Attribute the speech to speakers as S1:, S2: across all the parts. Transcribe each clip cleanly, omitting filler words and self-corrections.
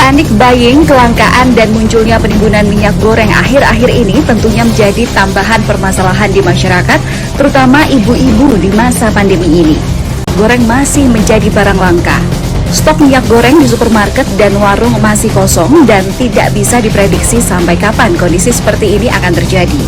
S1: Panic buying, kelangkaan, dan munculnya penimbunan minyak goreng akhir-akhir ini tentunya menjadi tambahan permasalahan di masyarakat, terutama ibu-ibu di masa pandemi ini. Goreng masih menjadi barang langka. Stok minyak goreng di supermarket dan warung masih kosong dan tidak bisa diprediksi sampai kapan kondisi seperti ini akan terjadi.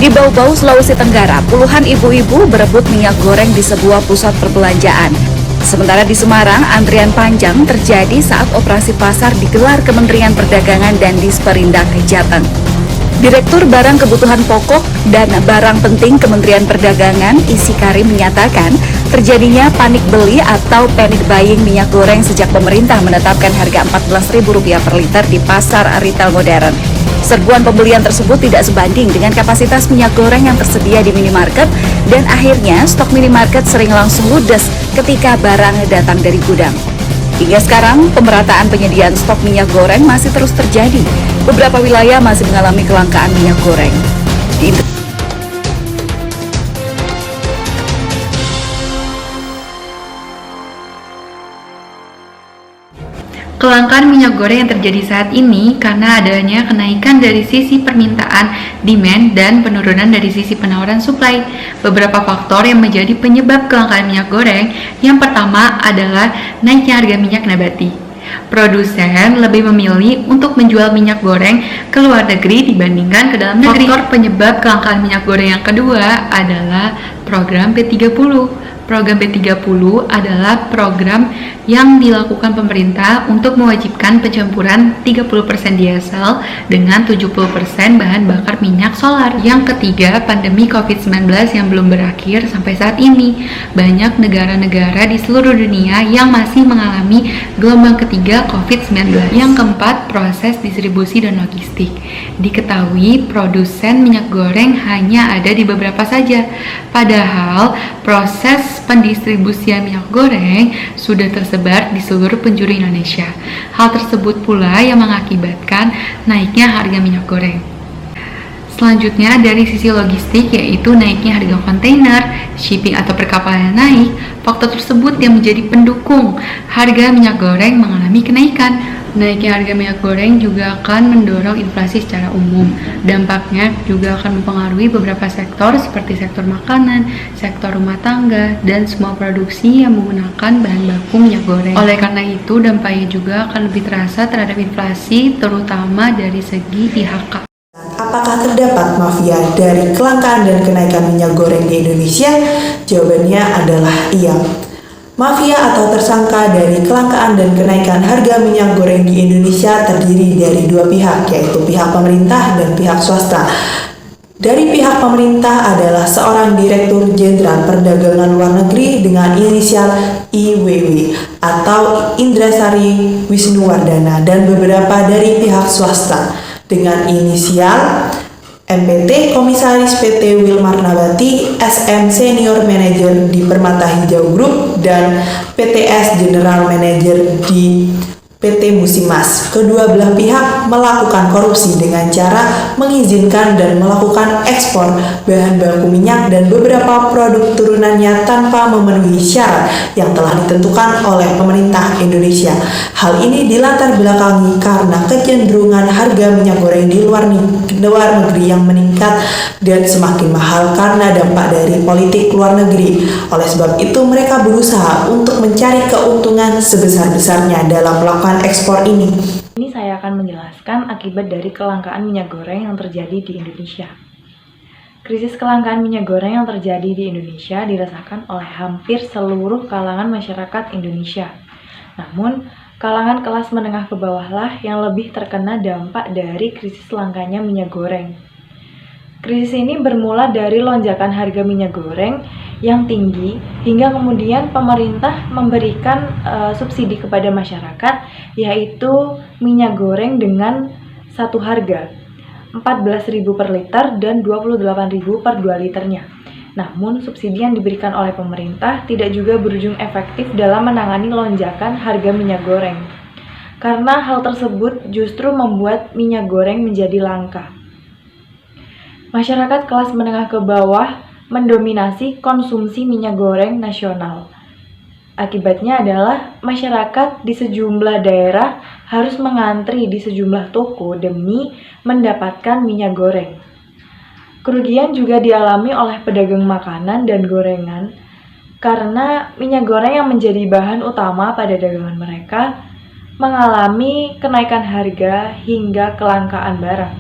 S1: Di Bau-Bau, Sulawesi Tenggara, puluhan ibu-ibu berebut minyak goreng di sebuah pusat perbelanjaan. Sementara di Semarang, antrian panjang terjadi saat operasi pasar digelar Kementerian Perdagangan dan Disperindak Jateng. Direktur Barang Kebutuhan Pokok dan Barang Penting Kementerian Perdagangan, Isi Karim, menyatakan terjadinya panik beli atau panic buying minyak goreng sejak pemerintah menetapkan harga Rp14.000 per liter di pasar retail modern. Serbuan pembelian tersebut tidak sebanding dengan kapasitas minyak goreng yang tersedia di minimarket dan akhirnya stok minimarket sering langsung ludes ketika barang datang dari gudang. Hingga sekarang, pemerataan penyediaan stok minyak goreng masih terus terjadi. Beberapa wilayah masih mengalami kelangkaan minyak goreng.
S2: Kelangkaan minyak goreng yang terjadi saat ini karena adanya kenaikan dari sisi permintaan demand dan penurunan dari sisi penawaran supply. Beberapa faktor yang menjadi penyebab kelangkaan minyak goreng, yang pertama adalah naiknya harga minyak nabati. Produsen lebih memilih untuk menjual minyak goreng ke luar negeri dibandingkan ke dalam negeri. Faktor penyebab kelangkaan minyak goreng yang kedua adalah program P30. Program P30 adalah program yang dilakukan pemerintah untuk mewajibkan pencampuran 30% diesel dengan 70% bahan bakar minyak solar. Yang ketiga, pandemi COVID-19 yang belum berakhir sampai saat ini. Banyak negara-negara di seluruh dunia yang masih mengalami gelombang ketiga COVID-19. Yang keempat, proses distribusi dan logistik. Diketahui produsen minyak goreng hanya ada di beberapa saja, padahal proses pendistribusian minyak goreng sudah tersebar di seluruh penjuru Indonesia. Hal tersebut pula yang mengakibatkan naiknya harga minyak goreng. Selanjutnya dari sisi logistik, yaitu naiknya harga kontainer, shipping atau perkapalan naik. Faktor tersebut yang menjadi pendukung harga minyak goreng mengalami kenaikan. Naiknya harga minyak goreng juga akan mendorong inflasi secara umum. Dampaknya juga akan mempengaruhi beberapa sektor seperti sektor makanan, sektor rumah tangga, dan semua produksi yang menggunakan bahan baku minyak goreng. Oleh karena itu, dampaknya juga akan lebih terasa terhadap inflasi, terutama dari segi IHK.
S3: Apakah terdapat mafia dari kelangkaan dan kenaikan minyak goreng di Indonesia? Jawabannya adalah iya. Mafia atau tersangka dari kelangkaan dan kenaikan harga minyak goreng di Indonesia terdiri dari dua pihak, yaitu pihak pemerintah dan pihak swasta. Dari pihak pemerintah adalah seorang Direktur Jenderal Perdagangan Luar Negeri dengan inisial IWW atau Indrasari Wisnuwardana, dan beberapa dari pihak swasta dengan inisial MPT, Komisaris PT Wilmar Nabati, SM Senior Manager di Permata Hijau Group, dan PTS General Manager di PT Musimas. Kedua belah pihak melakukan korupsi dengan cara mengizinkan dan melakukan ekspor bahan baku minyak dan beberapa produk turunannya tanpa memenuhi syarat yang telah ditentukan oleh pemerintah Indonesia. Hal ini dilatar belakangi karena kecenderungan harga minyak goreng di luar negeri yang meningkat dan semakin mahal karena dampak dari politik luar negeri. Oleh sebab itu, mereka berusaha untuk mencari keuntungan sebesar-besarnya dalam melakukan ekspor ini.
S4: Ini saya akan menjelaskan akibat dari kelangkaan minyak goreng yang terjadi di Indonesia. Krisis kelangkaan minyak goreng yang terjadi di Indonesia dirasakan oleh hampir seluruh kalangan masyarakat Indonesia. Namun, kalangan kelas menengah ke bawahlah yang lebih terkena dampak dari krisis langkanya minyak goreng. Krisis ini bermula dari lonjakan harga minyak goreng yang tinggi hingga kemudian pemerintah memberikan subsidi kepada masyarakat, yaitu minyak goreng dengan satu harga Rp14.000 per liter dan Rp28.000 per 2 liternya. Namun subsidi yang diberikan oleh pemerintah tidak juga berujung efektif dalam menangani lonjakan harga minyak goreng, karena hal tersebut justru membuat minyak goreng menjadi langka. Masyarakat kelas menengah ke bawah mendominasi konsumsi minyak goreng nasional. Akibatnya adalah masyarakat di sejumlah daerah harus mengantri di sejumlah toko demi mendapatkan minyak goreng. Kerugian juga dialami oleh pedagang makanan dan gorengan karena minyak goreng yang menjadi bahan utama pada dagangan mereka mengalami kenaikan harga hingga kelangkaan barang.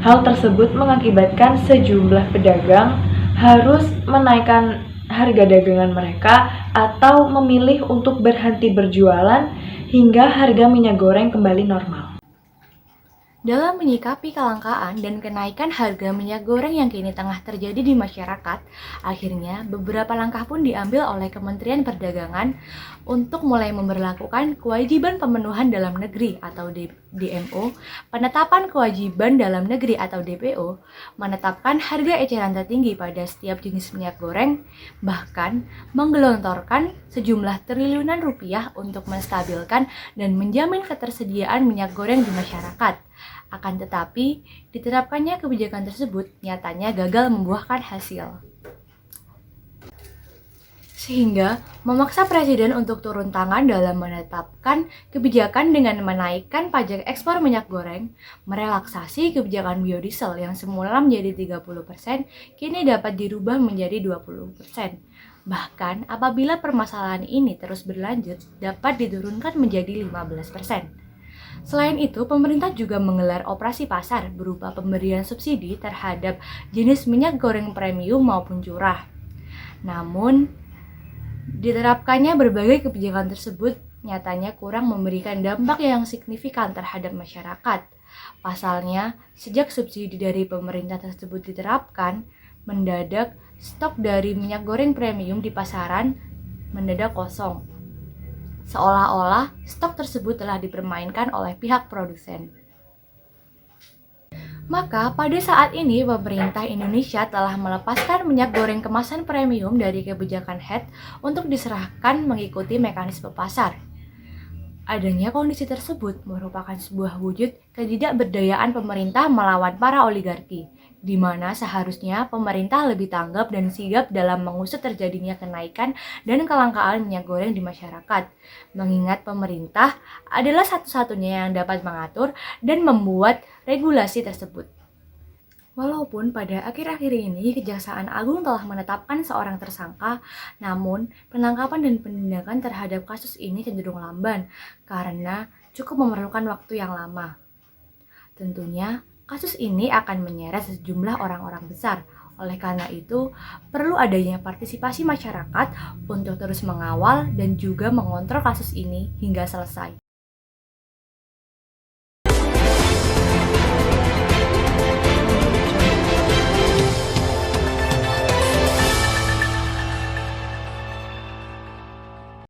S4: Hal tersebut mengakibatkan sejumlah pedagang harus menaikkan harga dagangan mereka atau memilih untuk berhenti berjualan hingga harga minyak goreng kembali normal.
S5: Dalam menyikapi kelangkaan dan kenaikan harga minyak goreng yang kini tengah terjadi di masyarakat, akhirnya beberapa langkah pun diambil oleh Kementerian Perdagangan untuk mulai memberlakukan kewajiban pemenuhan dalam negeri atau DMO, penetapan kewajiban dalam negeri atau DPO, menetapkan harga eceran tertinggi pada setiap jenis minyak goreng, bahkan menggelontorkan sejumlah triliunan rupiah untuk menstabilkan dan menjamin ketersediaan minyak goreng di masyarakat. Akan tetapi, diterapkannya kebijakan tersebut nyatanya gagal membuahkan hasil. Sehingga memaksa Presiden untuk turun tangan dalam menetapkan kebijakan dengan menaikkan pajak ekspor minyak goreng, merelaksasi kebijakan biodiesel yang semula menjadi 30%, kini dapat dirubah menjadi 20%. Bahkan apabila permasalahan ini terus berlanjut, dapat diturunkan menjadi 15%. Selain itu, pemerintah juga menggelar operasi pasar berupa pemberian subsidi terhadap jenis minyak goreng premium maupun curah. Namun, diterapkannya berbagai kebijakan tersebut nyatanya kurang memberikan dampak yang signifikan terhadap masyarakat. Pasalnya, sejak subsidi dari pemerintah tersebut diterapkan, mendadak stok dari minyak goreng premium di pasaran mendadak kosong. Seolah-olah stok tersebut telah dipermainkan oleh pihak produsen. Maka pada saat ini pemerintah Indonesia telah melepaskan minyak goreng kemasan premium dari kebijakan HET untuk diserahkan mengikuti mekanisme pasar. Adanya kondisi tersebut merupakan sebuah wujud ketidakberdayaan pemerintah melawan para oligarki, di mana seharusnya pemerintah lebih tanggap dan sigap dalam mengusut terjadinya kenaikan dan kelangkaan minyak goreng di masyarakat, mengingat pemerintah adalah satu-satunya yang dapat mengatur dan membuat regulasi tersebut. Walaupun pada akhir-akhir ini Kejaksaan Agung telah menetapkan seorang tersangka, namun penangkapan dan penindakan terhadap kasus ini cenderung lamban karena cukup memerlukan waktu yang lama. Tentunya, kasus ini akan menyeret sejumlah orang-orang besar. Oleh karena itu, perlu adanya partisipasi masyarakat untuk terus mengawal dan juga mengontrol kasus ini hingga selesai.